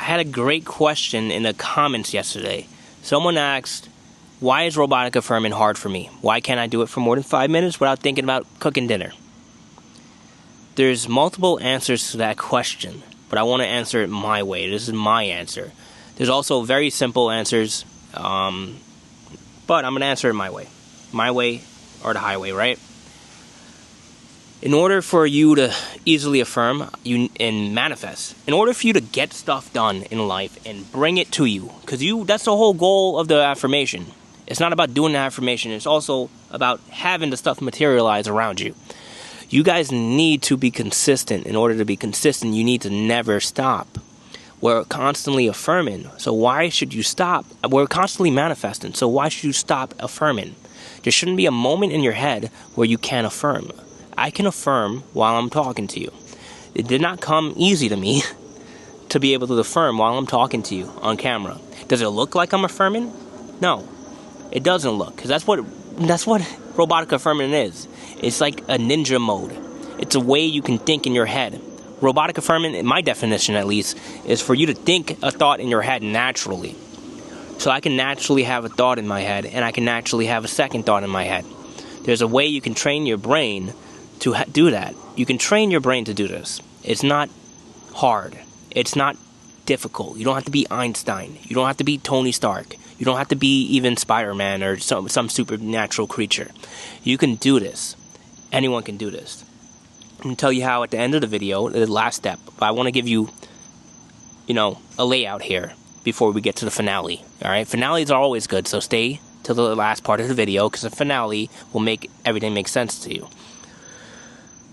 had a great question in the comments yesterday. Someone asked, why is robotic affirming hard for me? Why can't I do it for more than 5 minutes without thinking about cooking dinner? There's multiple answers to that question, but I want to answer it my way. This is my answer. There's also very simple answers, but I'm going to answer it my way. My way or the highway, right? In order for you to easily affirm and manifest, in order for you to get stuff done in life and bring it to you, because that's the whole goal of the affirmation. It's not about doing the affirmation. It's also about having the stuff materialize around you. You guys need to be consistent. In order to be consistent, you need to never stop. We're constantly affirming. So why should you stop? We're constantly manifesting. So why should you stop affirming? There shouldn't be a moment in your head where you can't affirm. I can affirm while I'm talking to you. It did not come easy to me to be able to affirm while I'm talking to you on camera. Does it look like I'm affirming? No, it doesn't look, because that's what robotic affirming is. It's like a ninja mode. It's a way you can think in your head. Robotic affirming, in my definition at least, is for you to think a thought in your head naturally. So I can naturally have a thought in my head, and I can naturally have a second thought in my head. There's a way you can train your brain to do that. You can train your brain to do this. It's not hard. It's not difficult. You don't have to be Einstein. You don't have to be Tony Stark. You don't have to be even Spider-Man or some supernatural creature. You can do this. Anyone can do this. I'm going to tell you how at the end of the video, the last step. I want to give you, a layout here before we get to the finale. All right? Finales are always good, so stay till the last part of the video, because the finale will make everything make sense to you.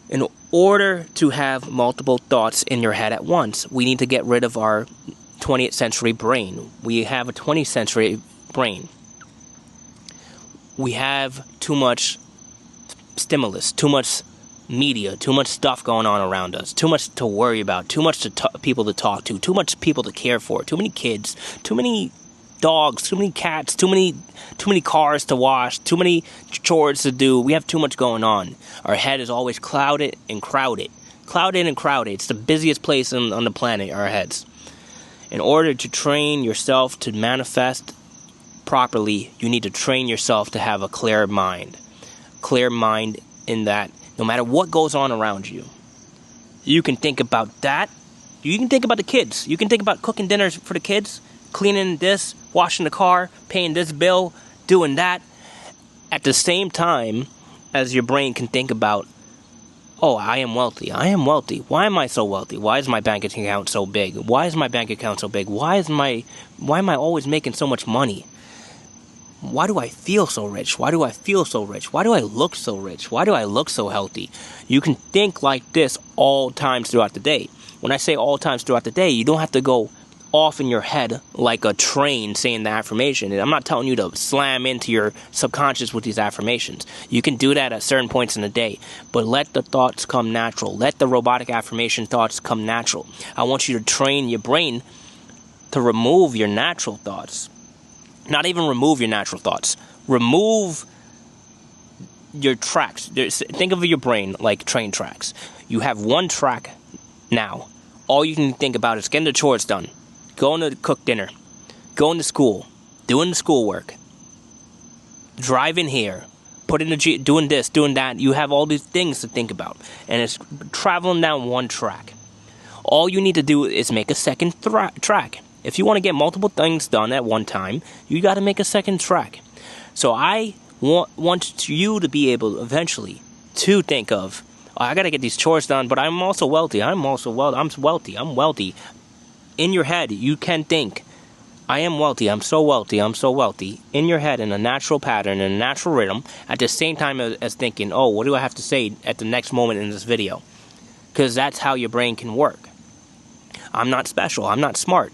In order to have multiple thoughts in your head at once, we need to get rid of our 20th century brain. We have a 20th century brain. We have too much stimulus, too much media, too much stuff going on around us, too much to worry about, too much people to talk to, too much people to care for, too many kids, too many dogs, too many cats, too many cars to wash, too many chores to do. We have too much going on. Our head is always clouded and crowded. Clouded and crowded. It's the busiest place on the planet, our heads. In order to train yourself to manifest properly, you need to train yourself to have a clear mind. Clear mind in that no matter what goes on around you, you can think about that. You can think about the kids. You can think about cooking dinners for the kids, cleaning this, washing the car, paying this bill, doing that, at the same time as your brain can think about, oh, I am wealthy. I am wealthy. Why am I so wealthy? Why is my bank account so big? Why is my bank account so big? Why am I always making so much money? Why do I feel so rich? Why do I feel so rich? Why do I look so rich? Why do I look so healthy? You can think like this all times throughout the day. When I say all times throughout the day, you don't have to go off in your head like a train saying the affirmation. And I'm not telling you to slam into your subconscious with these affirmations. You can do that at certain points in the day, but let the thoughts come natural. Let the robotic affirmation thoughts come natural. I want you to train your brain to remove your natural thoughts. Not even remove your natural thoughts. Remove your tracks. Think of your brain like train tracks. You have one track now. All you can think about is getting the chores done, going to cook dinner, going to school, doing the schoolwork, driving here, doing this, doing that. You have all these things to think about, and it's traveling down one track. All you need to do is make a second track. If you want to get multiple things done at one time, you got to make a second track. So I want you to be able eventually to think of, oh, I got to get these chores done, but I'm also wealthy. I'm wealthy. In your head, you can think, I am wealthy. I'm so wealthy. I'm so wealthy. In your head, in a natural pattern, in a natural rhythm, at the same time as thinking, oh, what do I have to say at the next moment in this video? Because that's how your brain can work. I'm not special. I'm not smart.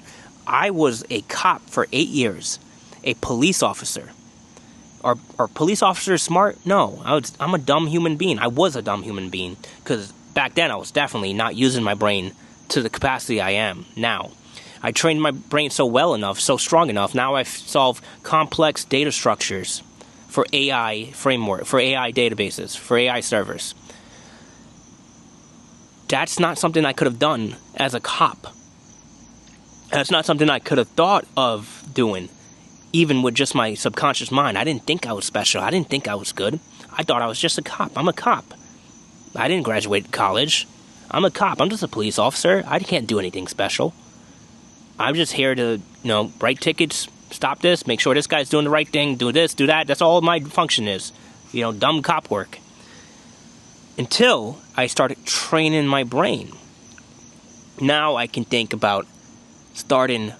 I was a cop for 8 years, a police officer. Are police officers smart? No, I'm a dumb human being. I was a dumb human being because back then I was definitely not using my brain to the capacity I am now. I trained my brain so strong enough. Now I solve complex data structures for AI framework, for AI databases, for AI servers. That's not something I could have done as a cop. That's not something I could have thought of doing, even with just my subconscious mind. I didn't think I was special. I didn't think I was good. I thought I was just a cop. I'm a cop. I didn't graduate college. I'm a cop. I'm just a police officer. I can't do anything special. I'm just here to, write tickets, stop this, make sure this guy's doing the right thing, do this, do that. That's all my function is. Dumb cop work. Until I started training my brain. Now I can think about starting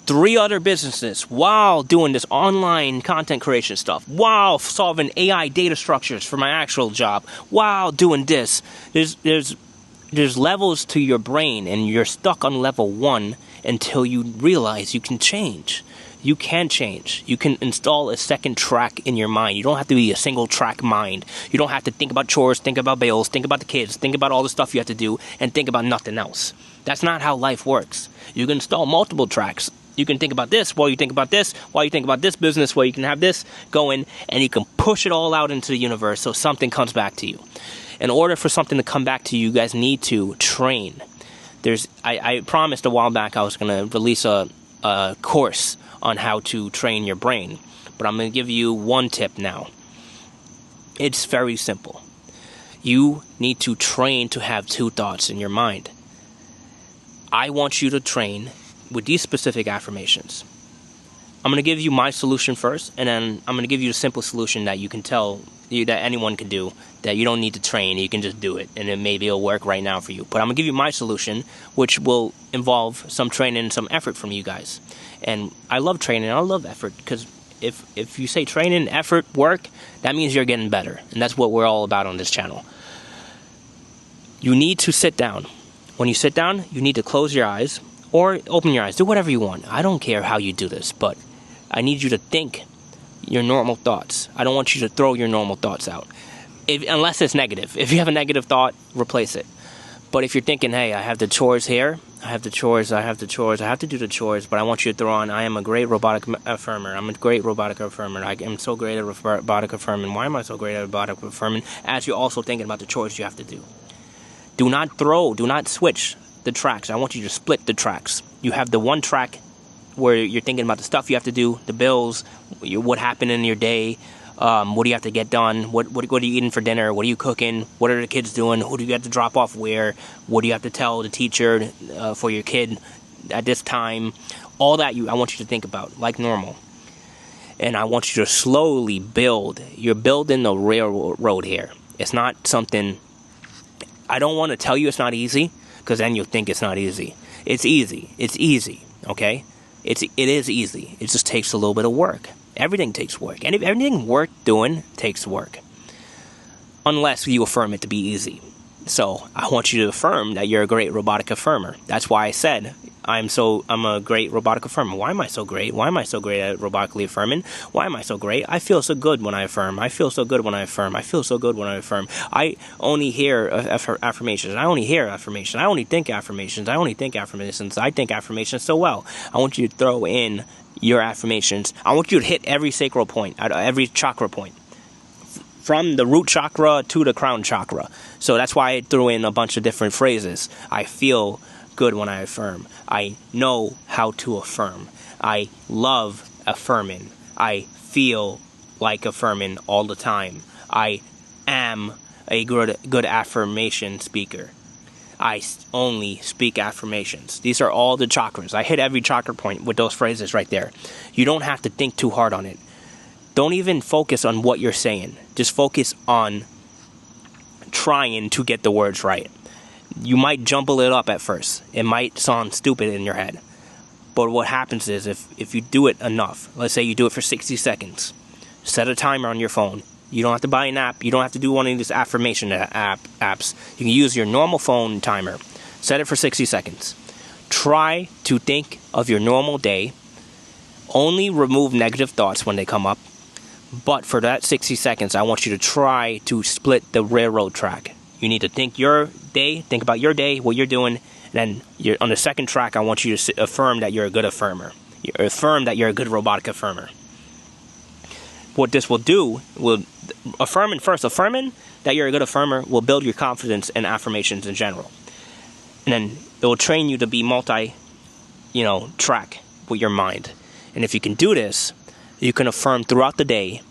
3 other businesses while doing this online content creation stuff, while solving AI data structures for my actual job, while doing this. There's levels to your brain, and you're stuck on level 1 until you realize you can change. You can change. You can install a second track in your mind. You don't have to be a single track mind. You don't have to think about chores, think about bills, think about the kids, think about all the stuff you have to do, and think about nothing else. That's not how life works. You can install multiple tracks. You can think about this while you think about this, while you think about this business, while you can have this going, and you can push it all out into the universe so something comes back to you. In order for something to come back to you, you guys need to train. I promised a while back I was going to release a course on how to train your brain, but I'm going to give you one tip now. It's very simple. You need to train to have 2 thoughts in your mind. I want you to train with these specific affirmations. I'm going to give you my solution first, and then I'm going to give you a simple solution that you can tell you that anyone can do, that you don't need to train, you can just do it, and it'll work right now for you. But I'm going to give you my solution, which will involve some training and some effort from you guys. And I love training, I love effort, because if you say training, effort, work, that means you're getting better. And that's what we're all about on this channel. You need to sit down. When you sit down, you need to close your eyes or open your eyes. Do whatever you want. I don't care how you do this, but I need you to think your normal thoughts. I don't want you to throw your normal thoughts out. Unless it's negative. If you have a negative thought, replace it. But if you're thinking, hey, I have the chores here, I have to do the chores, but I want you to throw on, I am a great robotic affirmer. I'm a great robotic affirmer. I am so great at robotic affirming. Why am I so great at robotic affirming? As you're also thinking about the chores you have to do. Do not switch the tracks. I want you to split the tracks. You have the one track where you're thinking about the stuff you have to do, the bills, what happened in your day, what do you have to get done, what are you eating for dinner, what are you cooking, what are the kids doing, who do you have to drop off where, what do you have to tell the teacher for your kid at this time. All that I want you to think about like normal. And I want you to slowly build. You're building the railroad here. It's not something, I don't want to tell you it's not easy, because then you'll think it's not easy. It's easy, okay? It is easy. It just takes a little bit of work. Everything takes work. And everything worth doing takes work. Unless you affirm it to be easy. So I want you to affirm that you're a great robotic affirmer. That's why I said I'm a great robotic affirmer. Why am I so great? Why am I so great at robotically affirming? Why am I so great? I feel so good when I affirm. I feel so good when I affirm. I feel so good when I affirm. I only hear affirmations. I only hear affirmations. I only think affirmations. I only think affirmations. I think affirmations so well. I want you to throw in your affirmations. I want you to hit every sacral point, every chakra point. From the root chakra to the crown chakra. So that's why I threw in a bunch of different phrases. I feel good when I affirm. I know how to affirm. I love affirming. I feel like affirming all the time. I am a good affirmation speaker. I only speak affirmations. These are all the chakras. I hit every chakra point with those phrases right there. You don't have to think too hard on it. Don't even focus on what you're saying. Just focus on trying to get the words right. You might jumble it up at first. It might sound stupid in your head. But what happens is if you do it enough, let's say you do it for 60 seconds, set a timer on your phone. You don't have to buy an app. You don't have to do one of these affirmation apps. You can use your normal phone timer. Set it for 60 seconds. Try to think of your normal day. Only remove negative thoughts when they come up. But for that 60 seconds, I want you to try to split the railroad track. You need to think about your day, what you're doing, and then on the second track, I want you to affirm that you're a good affirmer. Affirm that you're a good robotic affirmer. What this will do, affirming that you're a good affirmer will build your confidence in affirmations in general. And then it will train you to be track with your mind. And if you can do this, you can affirm throughout the day.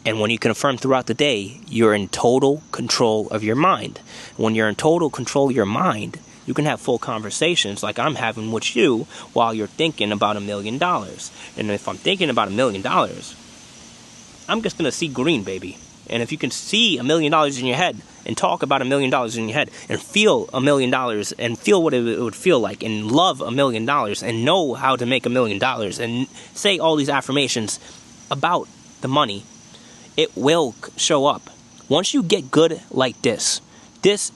And when you can affirm throughout the day, you're in total control of your mind. When you're in total control of your mind, you can have full conversations like I'm having with you while you're thinking about $1 million. And if I'm thinking about $1 million, I'm just going to see green, baby. And if you can see $1 million in your head and talk about $1 million in your head and feel $1 million and feel what it would feel like and love $1 million and know how to make $1 million and say all these affirmations about the money, it will show up. Once you get good like this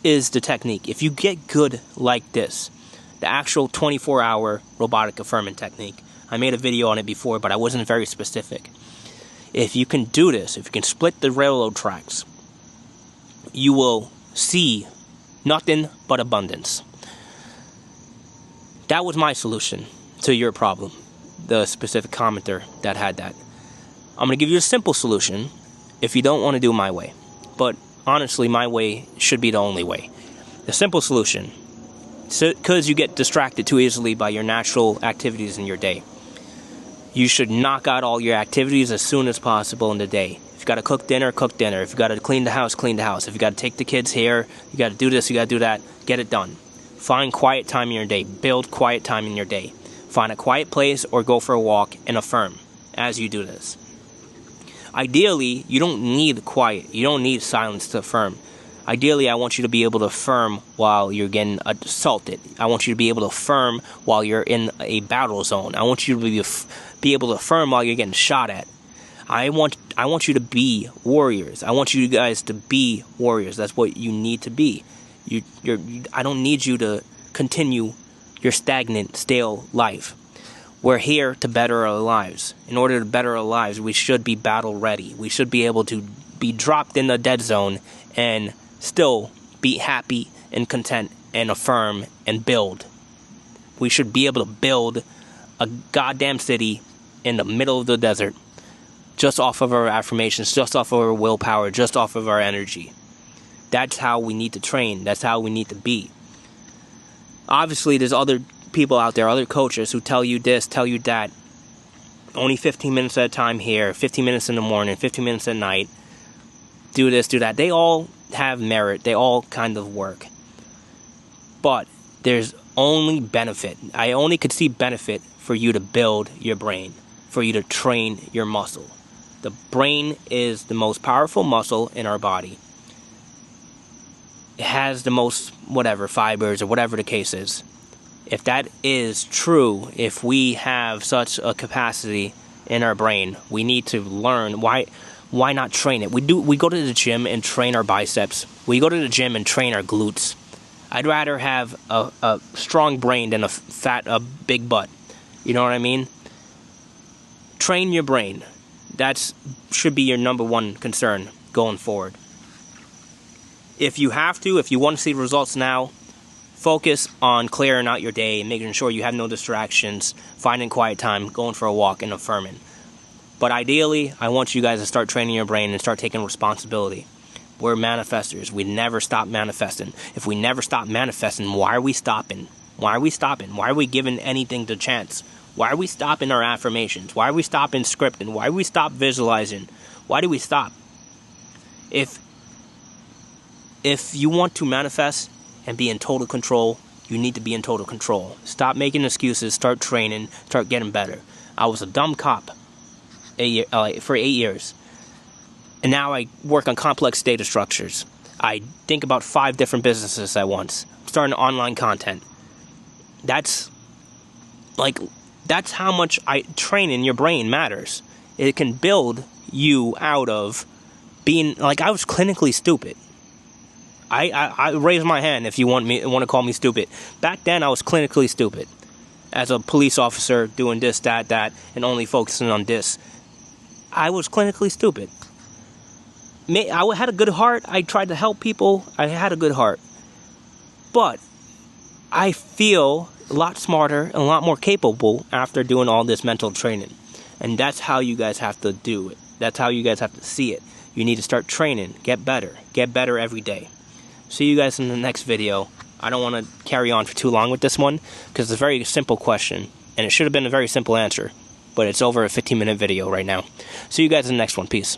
is the technique. If you get good like this, the actual 24-hour robotic affirming technique, I made a video on it before, but I wasn't very specific. If you can do this, if you can split the railroad tracks, you will see nothing but abundance. That was my solution to your problem, the specific commenter that had that. I'm going to give you a simple solution if you don't want to do my way. But honestly, my way should be the only way. The simple solution, because you get distracted too easily by your natural activities in your day. You should knock out all your activities as soon as possible in the day. If you got to cook dinner, cook dinner. If you got to clean the house, clean the house. If you got to take the kids here, you got to do this, you got to do that. Get it done. Find quiet time in your day. Build quiet time in your day. Find a quiet place or go for a walk and affirm as you do this. Ideally, you don't need quiet. You don't need silence to affirm. Ideally, I want you to be able to affirm while you're getting assaulted. I want you to be able to affirm while you're in a battle zone. I want you to be able to affirm while you're getting shot at. I want you to be warriors. I want you guys to be warriors. That's what you need to be. I don't need you to continue your stagnant, stale life. We're here to better our lives. In order to better our lives, we should be battle ready. We should be able to be dropped in the dead zone and still be happy and content and affirm and build. We should be able to build a goddamn city in the middle of the desert just off of our affirmations, just off of our willpower, just off of our energy. That's how we need to train. That's how we need to be. Obviously, there's other people out there, other coaches who tell you this, tell you that. Only 15 minutes at a time here, 15 minutes in the morning, 15 minutes at night. Do this, do that. They all have merit. They all kind of work. But there's only benefit. I only could see benefit for you to build your brain, for you to train your muscle. The brain is the most powerful muscle in our body. It has the most, fibers or whatever the case is. If that is true, if we have such a capacity in our brain, we need to learn why not train it? We go to the gym and train our biceps. We go to the gym and train our glutes. I'd rather have a strong brain than a big butt. You know what I mean? Train your brain. That should be your number one concern going forward. If you want to see results now, focus on clearing out your day, making sure you have no distractions, finding quiet time, going for a walk, and affirming. But ideally, I want you guys to start training your brain and start taking responsibility. We're manifestors. We never stop manifesting. If we never stop manifesting, why are we stopping? Why are we stopping? Why are we giving anything to chance? Why are we stopping our affirmations? Why are we stopping scripting? Why do we stop visualizing? Why do we stop? If you want to manifest and be in total control, you need to be in total control. Stop making excuses. Start training. Start getting better. I was a dumb cop for 8 years. And now I work on complex data structures. I think about 5 different businesses at once. I'm starting online content. That's how much training your brain matters. It can build you out of being, I was clinically stupid. I raise my hand if you want to call me stupid. Back then, I was clinically stupid. As a police officer, doing this, that, and only focusing on this. I was clinically stupid. I had a good heart. I tried to help people. I had a good heart. But I feel a lot smarter and a lot more capable after doing all this mental training. And that's how you guys have to do it. That's how you guys have to see it. You need to start training. Get better. Get better every day. See you guys in the next video. I don't want to carry on for too long with this one because it's a very simple question, and it should have been a very simple answer, but it's over a 15-minute video right now. See you guys in the next one. Peace.